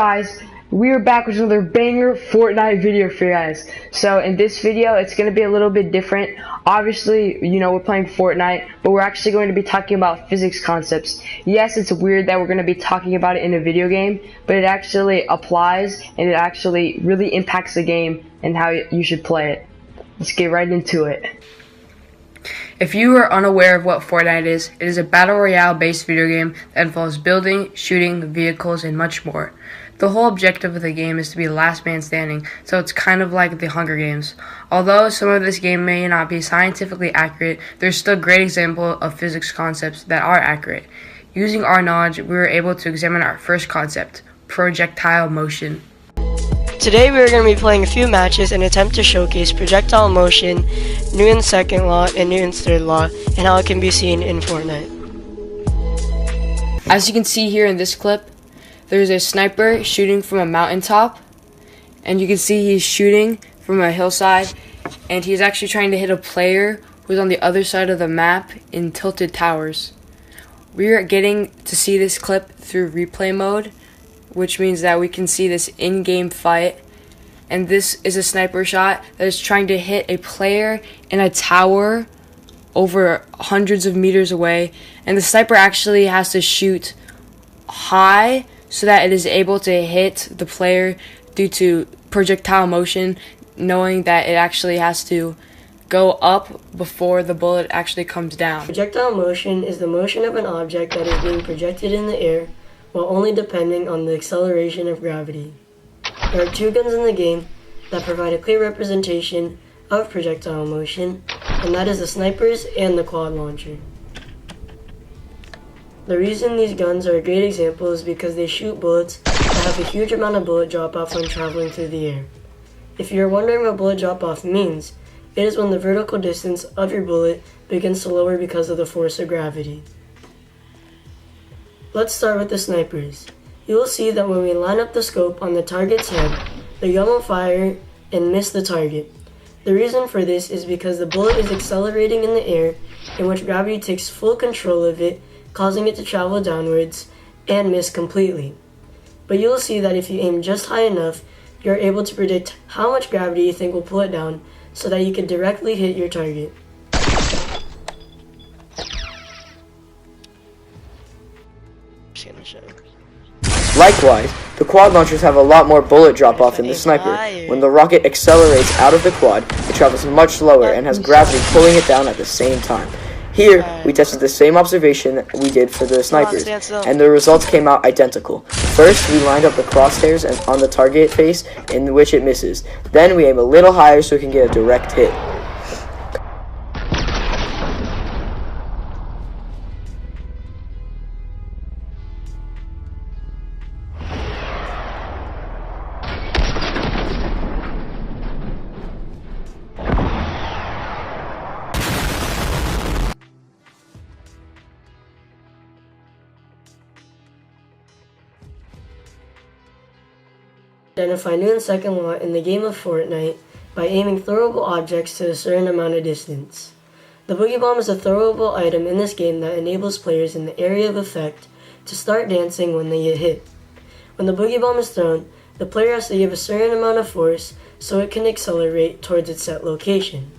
guys, we are back with another banger Fortnite video for you guys. So in this video, it's going to be a little bit different. Obviously, you know, we're playing Fortnite, but we're actually going to be talking about physics concepts. Yes, it's weird that we're going to be talking about it in a video game, but it actually applies and it actually really impacts the game and how you should play it. Let's get right into it. If you are unaware of what Fortnite is, it is a battle royale based video game that involves building, shooting, vehicles, and much more. The whole objective of the game is to be the last man standing, so it's kind of like the Hunger Games. Although some of this game may not be scientifically accurate, there's still a great example of physics concepts that are accurate. Using our knowledge, we were able to examine our first concept, projectile motion. Today we are going to be playing a few matches in an attempt to showcase projectile motion, Newton's second law, and Newton's third law, and how it can be seen in Fortnite. As you can see here in this clip, there's a sniper shooting from a mountaintop, and you can see he's shooting from a hillside, and he's actually trying to hit a player who's on the other side of the map in Tilted Towers. We are getting to see this clip through replay mode, which means that we can see this in-game fight, and this is a sniper shot that is trying to hit a player in a tower over hundreds of meters away, and the sniper actually has to shoot high so that it is able to hit the player due to projectile motion, knowing that it actually has to go up before the bullet actually comes down. Projectile motion is the motion of an object that is being projected in the air while only depending on the acceleration of gravity. There are two guns in the game that provide a clear representation of projectile motion, and that is the snipers and the quad launcher. The reason these guns are a great example is because they shoot bullets that have a huge amount of bullet drop-off when traveling through the air. If you're wondering what bullet drop-off means, it is when the vertical distance of your bullet begins to lower because of the force of gravity. Let's start with the snipers. You will see that when we line up the scope on the target's head, the gun will fire and miss the target. The reason for this is because the bullet is accelerating in the air, in which gravity takes full control of it, causing it to travel downwards and miss completely. But you will see that if you aim just high enough, you are able to predict how much gravity you think will pull it down so that you can directly hit your target. Likewise, the quad launchers have a lot more bullet drop-off than the sniper. When the rocket accelerates out of the quad, it travels much slower and has gravity pulling it down at the same time. Here, we tested the same observation that we did for the snipers, and the results came out identical. First, we lined up the crosshairs on the target face in which it misses. Then we aim a little higher so we can get a direct hit. Identify Newton's second law in the game of Fortnite by aiming throwable objects to a certain amount of distance. The Boogie Bomb is a throwable item in this game that enables players in the area of effect to start dancing when they get hit. When the Boogie Bomb is thrown, the player has to give a certain amount of force so it can accelerate towards its set location.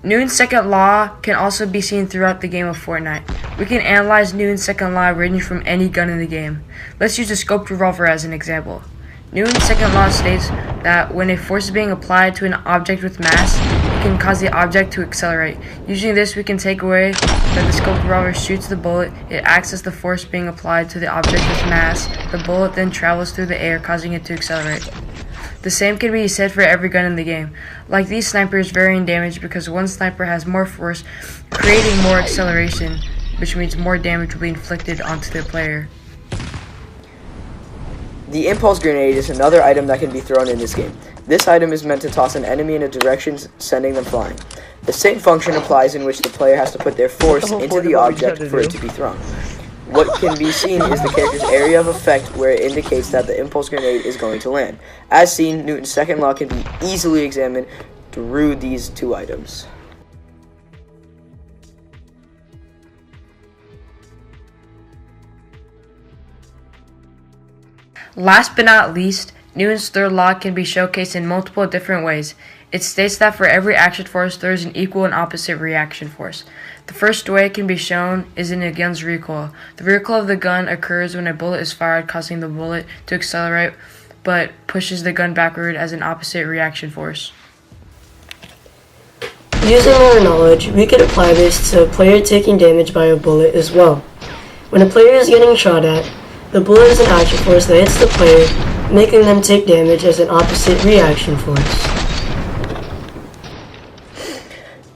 Newton's second law can also be seen throughout the game of Fortnite. We can analyze Newton's second law ranging from any gun in the game. Let's use a scoped revolver as an example. Newton's second law states that when a force is being applied to an object with mass, it can cause the object to accelerate. Using this, we can take away that the scoped revolver shoots the bullet, it acts as the force being applied to the object with mass, the bullet then travels through the air, causing it to accelerate. The same can be said for every gun in the game. Like these snipers vary in damage because one sniper has more force, creating more acceleration, which means more damage will be inflicted onto the player. The impulse grenade is another item that can be thrown in this game. This item is meant to toss an enemy in a direction, sending them flying. The same function applies in which the player has to put their force into the object for it to be thrown. What can be seen is the character's area of effect where it indicates that the impulse grenade is going to land. As seen, Newton's second law can be easily examined through these two items. Last but not least, Newton's third law can be showcased in multiple different ways. It states that for every action force, there is an equal and opposite reaction force. The first way it can be shown is in a gun's recoil. The recoil of the gun occurs when a bullet is fired, causing the bullet to accelerate, but pushes the gun backward as an opposite reaction force. Using our knowledge, we could apply this to a player taking damage by a bullet as well. When a player is getting shot at, the bullet is an action force that hits the player, making them take damage as an opposite reaction force.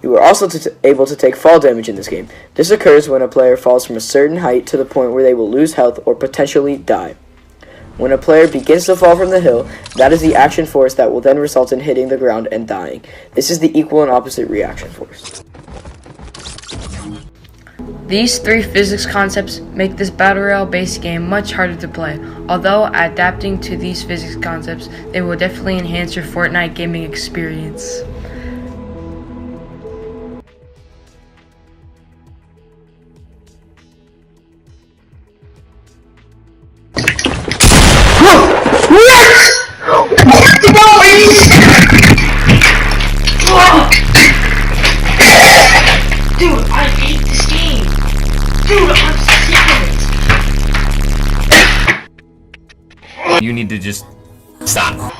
You are also able to take fall damage in this game. This occurs when a player falls from a certain height to the point where they will lose health or potentially die. When a player begins to fall from the hill, that is the action force that will then result in hitting the ground and dying. This is the equal and opposite reaction force. These three physics concepts make this Battle Royale based game much harder to play. Although adapting to these physics concepts, they will definitely enhance your Fortnite gaming experience. Dude, I hate this game. Dude, I'm sick of it. You need to just stop.